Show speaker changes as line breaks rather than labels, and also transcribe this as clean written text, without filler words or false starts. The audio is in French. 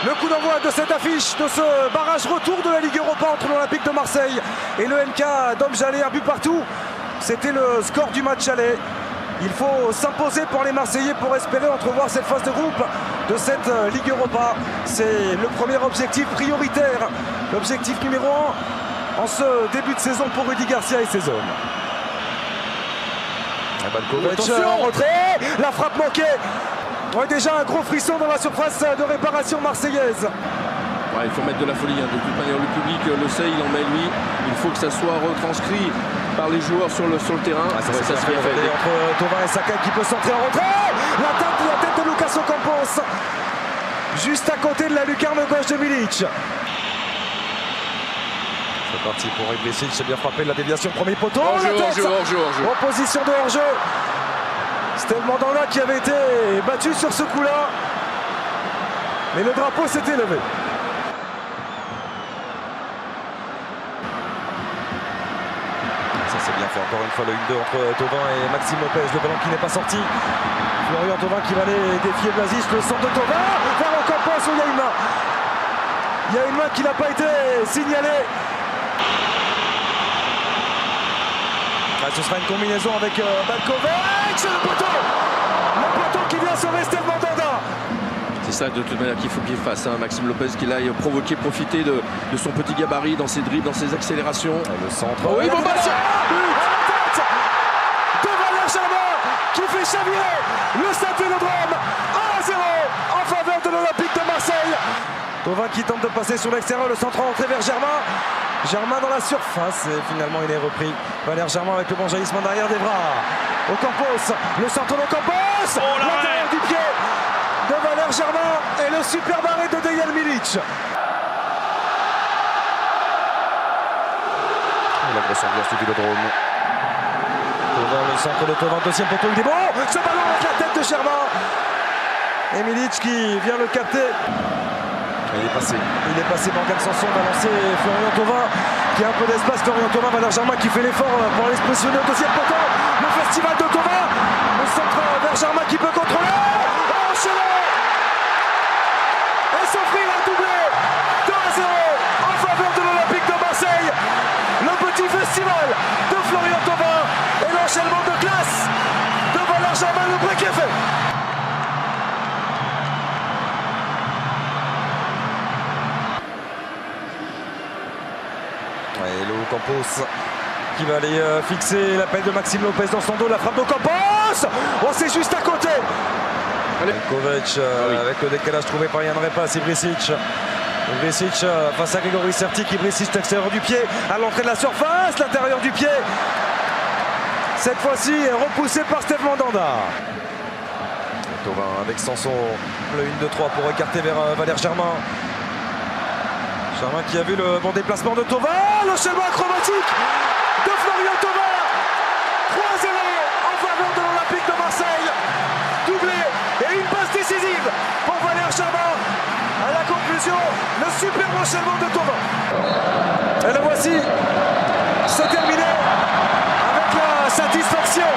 Le coup d'envoi de cette affiche, de ce barrage retour de la Ligue Europa entre l'Olympique de Marseille et le MK d'Homme-Jalais, un but partout. C'était le score du match aller. Il faut s'imposer pour les Marseillais pour espérer entrevoir cette phase de groupe de cette Ligue Europa. C'est le premier objectif prioritaire, l'objectif numéro 1 en ce début de saison pour Rudy Garcia et ses hommes. Balkovic en retrait, la frappe manquée. Ouais, déjà un gros frisson dans la surface de réparation marseillaise.
Ouais, il faut mettre de la folie, hein. De toute manière le public le sait, il en met lui. Il faut que ça soit retranscrit par les joueurs sur le terrain.
Ça se fait entre Thauvin et Sakai qui peut centrer en retrait. La tête de Lucas Ocampos, juste à côté de la lucarne gauche de Milic. C'est parti pour Ibrisic, c'est bien frappé de la déviation, premier poteau.
Hors-jeu.
En position de hors-jeu. C'était le Mandanda qui avait été battu sur ce coup-là. Mais le drapeau s'était levé. Ça c'est bien fait, encore une fois le 1-2 entre Thauvin et Maxime Lopez. Le ballon qui n'est pas sorti. Florian Thauvin qui va aller défier Blazic. Le centre de Thauvin vers Ocampos où il y a une main. Il y a une main qui n'a pas été signalée. Ce sera une combinaison avec Balkovic, le poteau qui vient sauver Steve Mandanda.
C'est ça de toute manière qu'il faut qu'il fasse, hein. Maxime Lopez qui aille provoquer, profiter de son petit gabarit dans ses dribbles, dans ses accélérations.
Le centre.
Oui, bon bah
tête de Valère Germain qui fait chavirer le Stade Vélodrome 1-0 en faveur de l'Olympique de Marseille. Thauvin qui tente de passer sur l'extérieur, le centre entré vers Germain. Germain dans la surface et finalement il est repris. Valère Germain avec le bon jaillissement derrière des bras. Ocampos, le centre d'Ocampos, l'intérieur du pied de Valère Germain et le super barré de Dejan Milic. La grosse ambiance du Vélodrome. Thauvin, le centre de Thauvin, deuxième poteau, il est bon. Ce ballon avec la tête de Germain. Et Milic qui vient le capter. Il est passé Morgan Sanson, va lancer Florian Thauvin qui a un peu d'espace. Florian Thauvin, Valère Germain qui fait l'effort pour aller se positionner au deuxième poteau. Le festival de Thauvin, le centre vers Germain qui peut contrôler. Enchaîné et s'offrir un doublé 2-0 en faveur de l'Olympique de Marseille. Le petit festival de Florian Thauvin et l'enchaînement de classe de Valère Germain, le break est fait. Et le Ocampos qui va aller fixer la peine de Maxime Lopez dans son dos, la frappe d'Ocampos. Oh, c'est juste à côté. Kovac avec le décalage trouvé par Yann Repas, Ibrisic face à Grégory Sertic. Ibrisic l'extérieur du pied à l'entrée de la surface, l'intérieur du pied. Cette fois-ci repoussé par Steve Mandanda. Thauvin avec Sanson, le 1-2-3 pour écarter vers Valère Germain. Germain qui a vu le bon déplacement de Thauvin, l'enchaînement acrobatique de Florian Thauvin. 3-0 en faveur de l'Olympique de Marseille. Doublé et une passe décisive pour Valère Germain. À la conclusion, le superbe enchaînement de Thauvin. Et le voici, c'est terminé avec la satisfaction